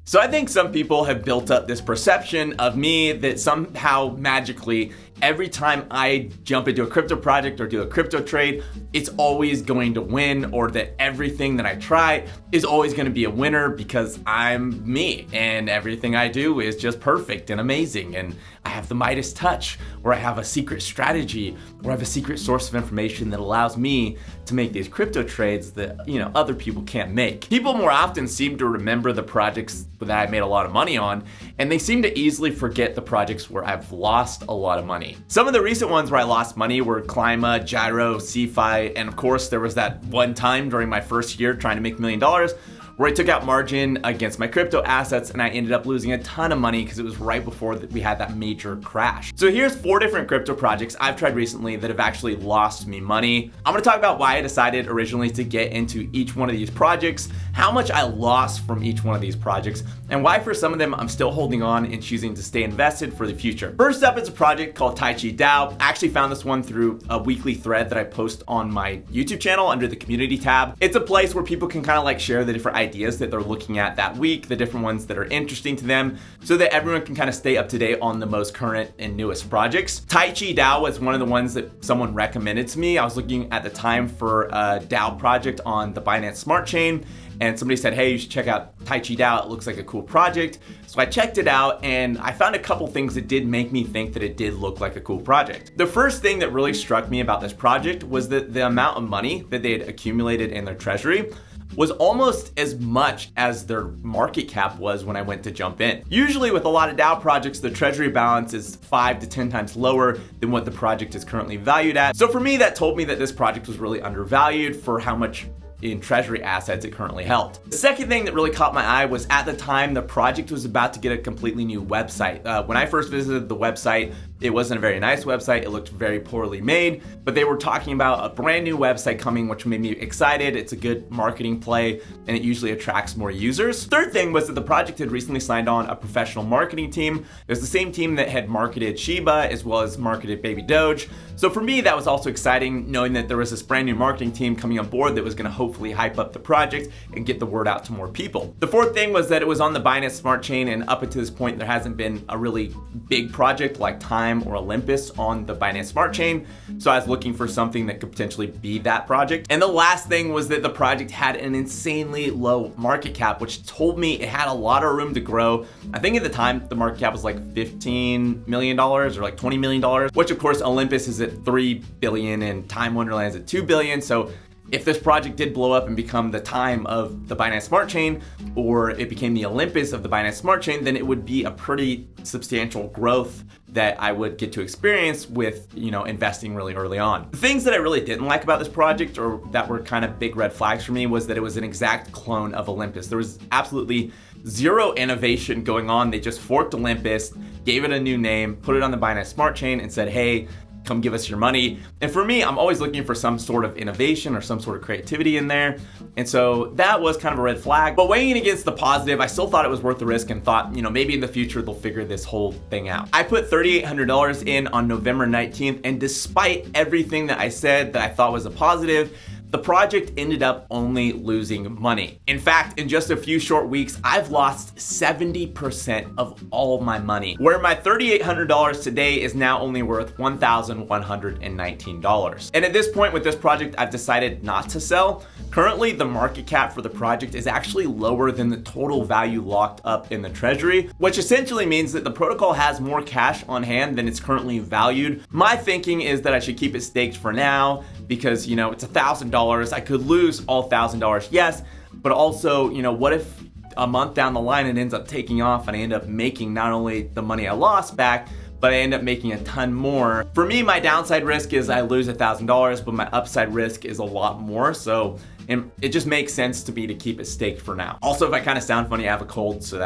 So I think some people have built up this perception of me that somehow magically every time I jump into a crypto project or do a crypto trade, it's always going to win, or that everything that I try is always going to be a winner because I'm me and everything I do is just perfect and amazing. And I have the Midas touch, or I have a secret strategy, or I have a secret source of information that allows me to make these crypto trades that, other people can't make. People more often seem to remember the projects that I made a lot of money on, and they seem to easily forget the projects where I've lost a lot of money. Some of the recent ones where I lost money were Clima, Gyro, CFI, and of course there was that one time during my first year trying to make $1 million where I took out margin against my crypto assets and I ended up losing a ton of money because it was right before we had that major crash. So here's 4 different crypto projects I've tried recently that have actually lost me money. I'm gonna talk about why I decided originally to get into each one of these projects, how much I lost from each one of these projects, and why for some of them I'm still holding on and choosing to stay invested for the future. First up is a project called Tai Chi Dao. I actually found this one through a weekly thread that I post on my YouTube channel under the community tab. It's a place where people can kind of like share the different ideas that they're looking at that week, the different ones that are interesting to them, so that everyone can kind of stay up to date on the most current and newest projects. Tai Chi Dao was one of the ones that someone recommended to me. I was looking at the time for a DAO project on the Binance Smart Chain, and somebody said, hey, you should check out Tai Chi Dao. It looks like a cool project. So I checked it out and I found a couple things that did make me think that it did look like a cool project. The first thing that really struck me about this project was that the amount of money that they had accumulated in their treasury was almost as much as their market cap was when I went to jump in. Usually with a lot of DAO projects, the treasury balance is 5 to 10 times lower than what the project is currently valued at. So for me, that told me that this project was really undervalued for how much in treasury assets it currently held. The second thing that really caught my eye was at the time the project was about to get a completely new website. When I first visited the website, it wasn't a very nice website. It looked very poorly made, but they were talking about a brand new website coming, which made me excited. It's a good marketing play and it usually attracts more users. Third thing was that the project had recently signed on a professional marketing team. It was the same team that had marketed Shiba as well as marketed Baby Doge. So for me, that was also exciting knowing that there was this brand new marketing team coming on board that was going to hopefully hype up the project and get the word out to more people. The fourth thing was that it was on the Binance Smart Chain, and up until this point, there hasn't been a really big project like Time or Olympus on the Binance Smart Chain. So I was looking for something that could potentially be that project. And the last thing was that the project had an insanely low market cap, which told me it had a lot of room to grow. I think at the time, the market cap was like $15 million or like $20 million, which of course Olympus is at $3 billion and Time Wonderland's at $2 billion. So if this project did blow up and become the Time of the Binance Smart Chain, or it became the Olympus of the Binance Smart Chain, then it would be a pretty substantial growth that I would get to experience with, investing really early on. The things that I really didn't like about this project, or that were kind of big red flags for me, was that it was an exact clone of Olympus. There was absolutely zero innovation going on. They just forked Olympus, gave it a new name, put it on the Binance Smart Chain and said, hey, come give us your money. And for me, I'm always looking for some sort of innovation or some sort of creativity in there. And so that was kind of a red flag. But weighing against the positive, I still thought it was worth the risk and thought, maybe in the future they'll figure this whole thing out. I put $3,800 in on November 19th, and despite everything that I said that I thought was a positive, the project ended up only losing money. In fact, in just a few short weeks, I've lost 70% of all my money, where my $3,800 today is now only worth $1,119. And at this point with this project, I've decided not to sell. Currently, the market cap for the project is actually lower than the total value locked up in the treasury, which essentially means that the protocol has more cash on hand than it's currently valued. My thinking is that I should keep it staked for now because, it's $1,000. I could lose all $1,000, yes, but also, what if a month down the line it ends up taking off and I end up making not only the money I lost back, but I end up making a ton more. For me, my downside risk is I lose $1,000, but my upside risk is a lot more. So it just makes sense to me to keep it staked for now. Also, if I kind of sound funny, I have a cold, so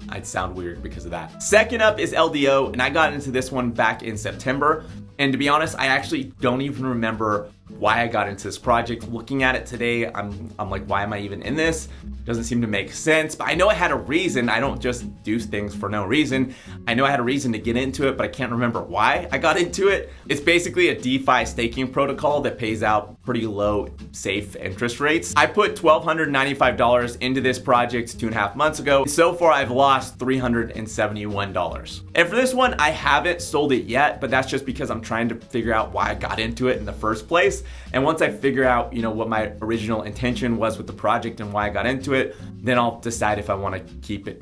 I'd sound weird because of that. Second up is LDO, and I got into this one back in September. And to be honest, I actually don't even remember why I got into this project. Looking at it today, I'm like, why am I even in this? Doesn't seem to make sense, but I know I had a reason. I don't just do things for no reason. I know I had a reason to get into it, but I can't remember why I got into it. It's basically a DeFi staking protocol that pays out pretty low, safe interest rates. I put $1,295 into this project 2.5 months ago. So far, I've lost $371. And for this one, I haven't sold it yet, but that's just because I'm trying to figure out why I got into it in the first place. And once I figure out, what my original intention was with the project and why I got into it, then I'll decide if I want to keep it,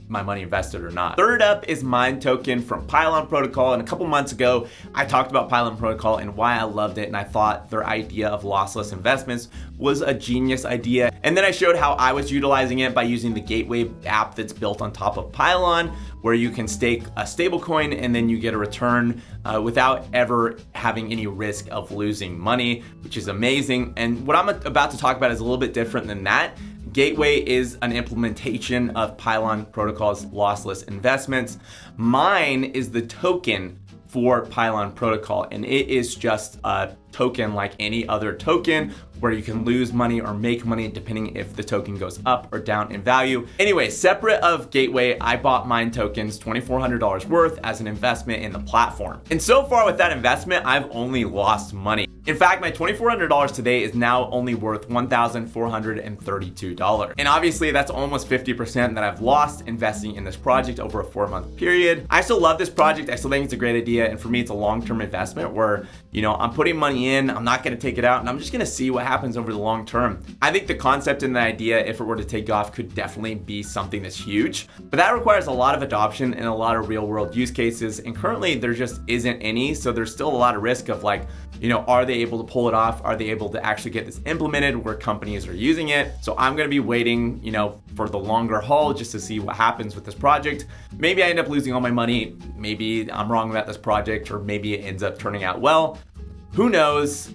my money invested or not. Third up is Mine Token from Pylon Protocol. And a couple months ago, I talked about Pylon Protocol and why I loved it. And I thought their idea of lossless investments was a genius idea. And then I showed how I was utilizing it by using the Gateway app that's built on top of Pylon, where you can stake a stablecoin and then you get a return without ever having any risk of losing money, which is amazing. And what I'm about to talk about is a little bit different than that. Gateway is an implementation of Pylon Protocol's lossless investments. Mine is the token for Pylon Protocol, and it is just a token like any other token where you can lose money or make money depending if the token goes up or down in value. Anyway, separate of Gateway, I bought Mine tokens, $2,400 worth, as an investment in the platform. And so far with that investment, I've only lost money. In fact, my $2,400 today is now only worth $1,432. And obviously that's almost 50% that I've lost investing in this project over a 4-month period. I still love this project. I still think it's a great idea. And for me, it's a long-term investment where, I'm putting money in, I'm not gonna take it out, and I'm just gonna see what happens over the long term. I think the concept and the idea, if it were to take off, could definitely be something that's huge, but that requires a lot of adoption and a lot of real world use cases. And currently there just isn't any. So there's still a lot of risk of are they able to pull it off? Are they able to actually get this implemented where companies are using it? So I'm gonna be waiting, for the longer haul just to see what happens with this project. Maybe I end up losing all my money. Maybe I'm wrong about this project, or maybe it ends up turning out well. Who knows?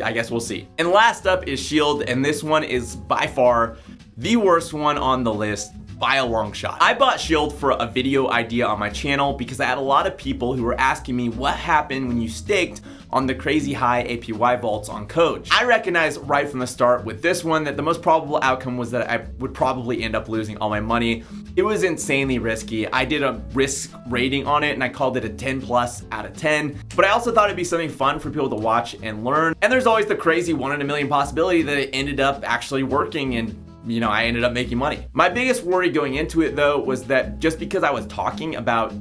I guess we'll see. And last up is Shield, and this one is by far the worst one on the list by a long shot. I bought Shield for a video idea on my channel because I had a lot of people who were asking me what happened when you staked on the crazy high APY vaults on Coach. I recognized right from the start with this one that the most probable outcome was that I would probably end up losing all my money. It was insanely risky. I did a risk rating on it and I called it a 10 plus out of 10. But I also thought it'd be something fun for people to watch and learn. And there's always the crazy 1 in a million possibility that it ended up actually working and I ended up making money. My biggest worry going into it though was that just because I was talking about,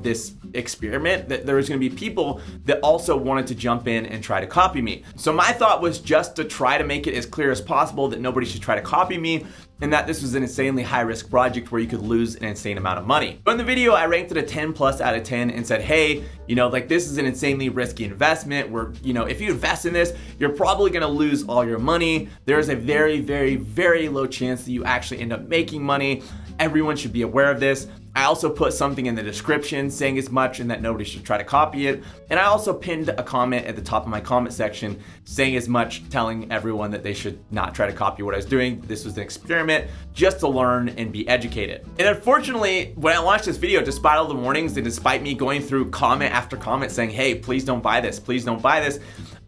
this experiment, that there was gonna be people that also wanted to jump in and try to copy me. So my thought was just to try to make it as clear as possible that nobody should try to copy me, and that this was an insanely high risk project where you could lose an insane amount of money. But in the video, I ranked it a 10 plus out of 10 and said, hey, this is an insanely risky investment where, if you invest in this, you're probably gonna lose all your money. There's a very, very, very low chance that you actually end up making money. Everyone should be aware of this. I also put something in the description saying as much and that nobody should try to copy it. And I also pinned a comment at the top of my comment section saying as much, telling everyone that they should not try to copy what I was doing. This was an experiment just to learn and be educated. And unfortunately, when I launched this video, despite all the warnings and despite me going through comment after comment saying, hey, please don't buy this, please don't buy this,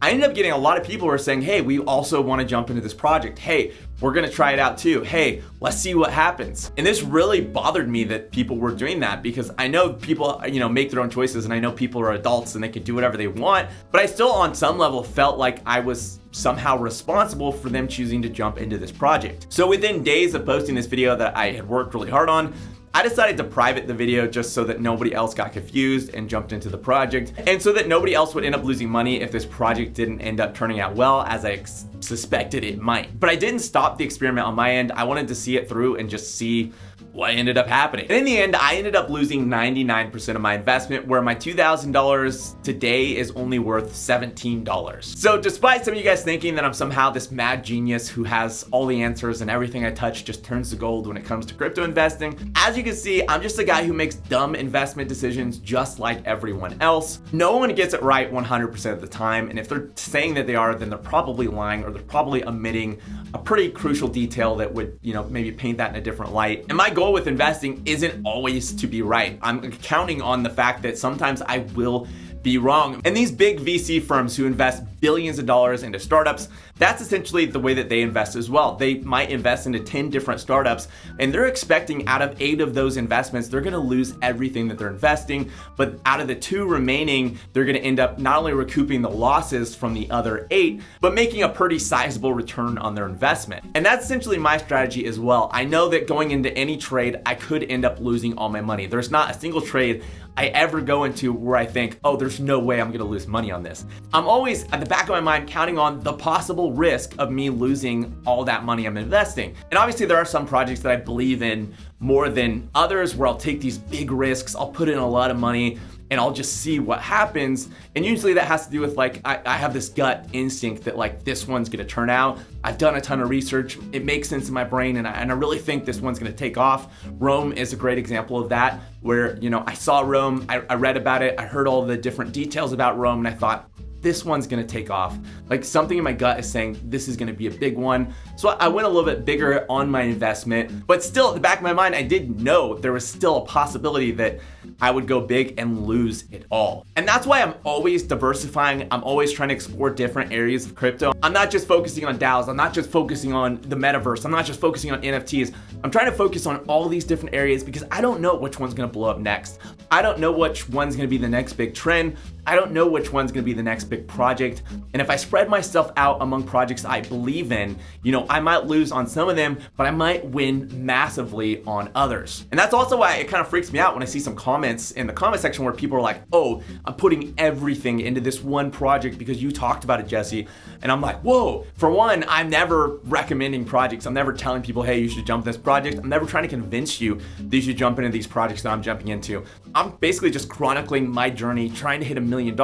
I ended up getting a lot of people who are saying, hey, we also want to jump into this project. Hey, we're going to try it out too. Hey, let's see what happens. And this really bothered me that people were doing that, because I know people, make their own choices, and I know people are adults and they can do whatever they want, but I still on some level felt like I was somehow responsible for them choosing to jump into this project. So within days of posting this video that I had worked really hard on, I decided to private the video just so that nobody else got confused and jumped into the project, and so that nobody else would end up losing money if this project didn't end up turning out well, as I suspected it might. But I didn't stop the experiment on my end. I wanted to see it through and just see what ended up happening. And in the end, I ended up losing 99% of my investment, where my $2,000 today is only worth $17. So despite some of you guys thinking that I'm somehow this mad genius who has all the answers and everything I touch just turns to gold when it comes to crypto investing, as you can see, I'm just a guy who makes dumb investment decisions just like everyone else. No one gets it right 100% of the time, and if they're saying that they are, then they're probably lying, or they're probably omitting a pretty crucial detail that would, maybe paint that in a different light. And my goal with investing isn't always to be right. I'm counting on the fact that sometimes I will be wrong. And these big VC firms who invest billions of dollars into startups, that's essentially the way that they invest as well. They might invest into 10 different startups, and they're expecting out of 8 of those investments, they're gonna lose everything that they're investing, but out of the 2 remaining, they're gonna end up not only recouping the losses from the other 8, but making a pretty sizable return on their investment. And that's essentially my strategy as well. I know that going into any trade, I could end up losing all my money. There's not a single trade I ever go into where I think, oh, there's no way I'm gonna lose money on this. I'm always at the back of my mind counting on the possible risk of me losing all that money I'm investing. And obviously there are some projects that I believe in more than others where I'll take these big risks, I'll put in a lot of money, and I'll just see what happens. And usually that has to do with like, I have this gut instinct that like this one's gonna turn out. I've done a ton of research, it makes sense in my brain, and I really think this one's gonna take off. Rome is a great example of that, where, you know, I saw Rome, I read about it, I heard all the different details about Rome, and I thought, this one's gonna take off. Like something in my gut is saying this is gonna be a big one. So I went a little bit bigger on my investment, but still at the back of my mind, I did know there was still a possibility that I would go big and lose it all. And that's why I'm always diversifying. I'm always trying to explore different areas of crypto. I'm not just focusing on DAOs. I'm not just focusing on the metaverse. I'm not just focusing on NFTs. I'm trying to focus on all these different areas because I don't know which one's gonna blow up next. I don't know which one's gonna be the next big trend. I don't know which one's gonna be the next big project. And if I spread myself out among projects I believe in, you know, I might lose on some of them, but I might win massively on others. And that's also why it kind of freaks me out when I see some comments in the comment section where people are like, oh, I'm putting everything into this one project because you talked about it, Jesse. And I'm like, whoa, for one, I'm never recommending projects. I'm never telling people, hey, you should jump this project. I'm never trying to convince you that you should jump into these projects that I'm jumping into. I'm basically just chronicling my journey, trying to hit $1 million,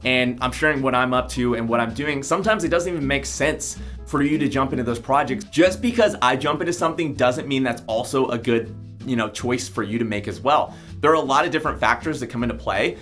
and I'm sharing what I'm up to and what I'm doing. Sometimes it doesn't even make sense for you to jump into those projects. Just because I jump into something doesn't mean that's also a good, you know, choice for you to make as well. There are a lot of different factors that come into play.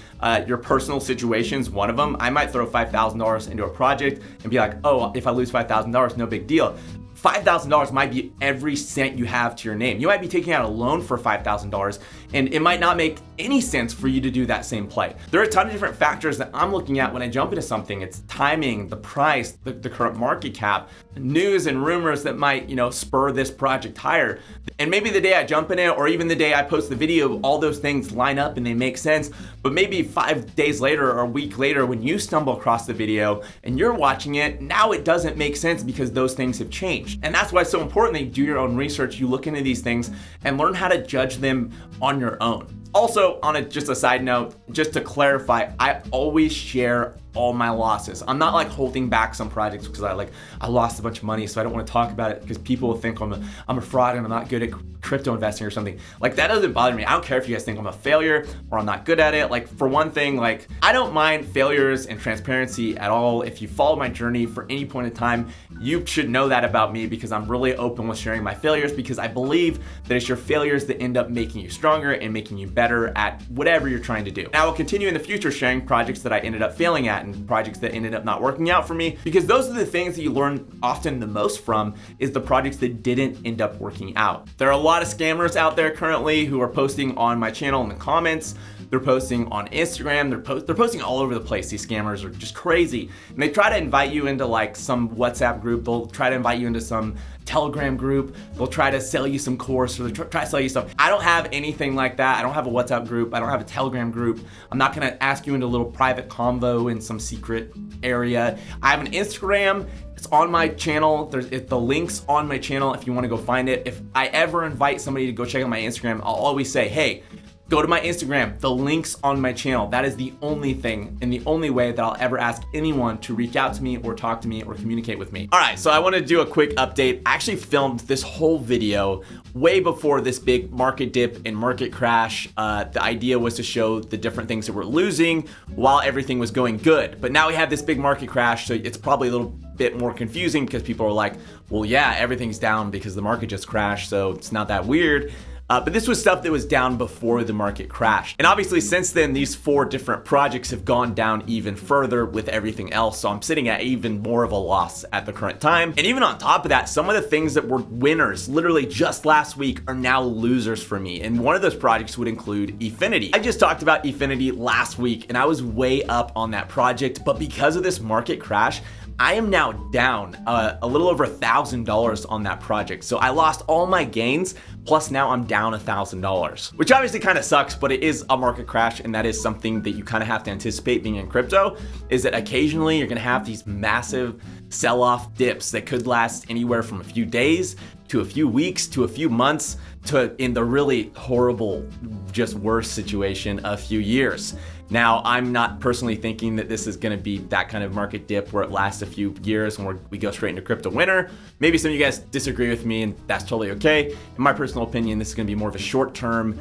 Your personal situation's one of them. I might throw $5,000 into a project and be like, oh, if I lose $5,000, no big deal. $5,000 might be every cent you have to your name. You might be taking out a loan for $5,000 and it might not make any sense for you to do that same play. There are a ton of different factors that I'm looking at when I jump into something. It's timing, the price, the current market cap, news and rumors that might, you know, spur this project higher. And maybe the day I jump in it or even the day I post the video, all those things line up and they make sense. But maybe 5 days later or a week later when you stumble across the video and you're watching it, now it doesn't make sense because those things have changed. And that's why it's so important that you do your own research, you look into these things and learn how to judge them on your own. Also, on just a side note, just to clarify, I always share all my losses. I'm not like holding back some projects because I lost a bunch of money, so I don't want to talk about it because people will think I'm a fraud and I'm not good at crypto investing or something. Like that doesn't bother me. I don't care if you guys think I'm a failure or I'm not good at it. Like for one thing, like I don't mind failures and transparency at all. If you follow my journey for any point in time, you should know that about me because I'm really open with sharing my failures because I believe that it's your failures that end up making you stronger and making you better at whatever you're trying to do. And I will continue in the future sharing projects that I ended up failing at and projects that ended up not working out for me because those are the things that you learn often the most from is the projects that didn't end up working out. There are a lot of scammers out there currently who are posting on my channel in the comments. They're posting on Instagram. They're posting all over the place. These scammers are just crazy. And they try to invite you into like some WhatsApp group. They'll try to invite you into some Telegram group. They'll try to sell you some course or try to sell you stuff. I don't have anything like that. I don't have a WhatsApp group. I don't have a Telegram group. I'm not gonna ask you into a little private convo in some secret area. I have an Instagram. It's on my channel. The link's on my channel if you wanna go find it. If I ever invite somebody to go check out my Instagram, I'll always say, hey, go to my Instagram, the link's on my channel. That is the only thing and the only way that I'll ever ask anyone to reach out to me or talk to me or communicate with me. All right, so I wanna do a quick update. I actually filmed this whole video way before this big market dip and market crash. The idea was to show the different things that we're losing while everything was going good. But now we have this big market crash, so it's probably a little bit more confusing because people are like, well, yeah, everything's down because the market just crashed, so it's not that weird. But this was stuff that was down before the market crashed. And obviously since then, these 4 different projects have gone down even further with everything else. So I'm sitting at even more of a loss at the current time. And even on top of that, some of the things that were winners literally just last week are now losers for me. And one of those projects would include Efinity. I just talked about Efinity last week and I was way up on that project, but because of this market crash, I am now down a little over $1,000 on that project. So I lost all my gains, plus now I'm down $1,000, which obviously kind of sucks, but it is a market crash, and that is something that you kind of have to anticipate being in crypto, is that occasionally you're gonna have these massive sell-off dips that could last anywhere from a few days to a few weeks to a few months to, in the really horrible, just worse situation, a few years. Now, I'm not personally thinking that this is gonna be that kind of market dip where it lasts a few years and we go straight into crypto winter. Maybe some of you guys disagree with me and that's totally okay. In my personal opinion, this is gonna be more of a short-term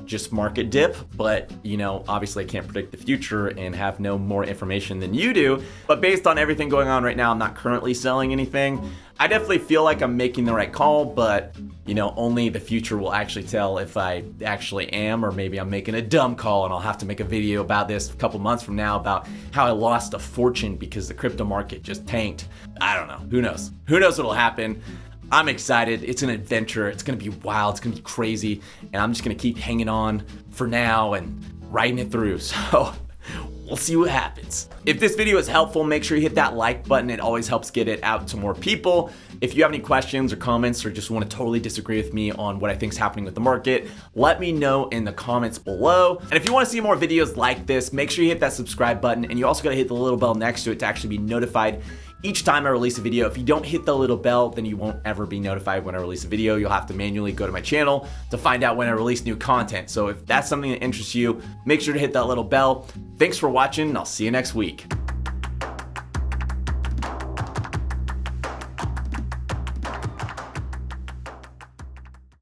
just market dip, but you know, obviously I can't predict the future and have no more information than you do. But based on everything going on right now, I'm not currently selling anything. I definitely feel like I'm making the right call, but you know, only the future will actually tell if I actually am, or maybe I'm making a dumb call and I'll have to make a video about this a couple months from now about how I lost a fortune because the crypto market just tanked. I don't know, who knows? Who knows what'll happen? I'm excited, it's an adventure, it's gonna be wild, it's gonna be crazy, and I'm just gonna keep hanging on for now and riding it through, so we'll see what happens. If this video is helpful, make sure you hit that like button. It always helps get it out to more people. If you have any questions or comments or just want to totally disagree with me on what I think is happening with the market, let me know in the comments below. And if you want to see more videos like this, make sure you hit that subscribe button, and you also got to hit the little bell next to it to actually be notified each time I release a video. If you don't hit the little bell, then you won't ever be notified when I release a video. You'll have to manually go to my channel to find out when I release new content. So if that's something that interests you, make sure to hit that little bell. Thanks for watching, and I'll see you next week.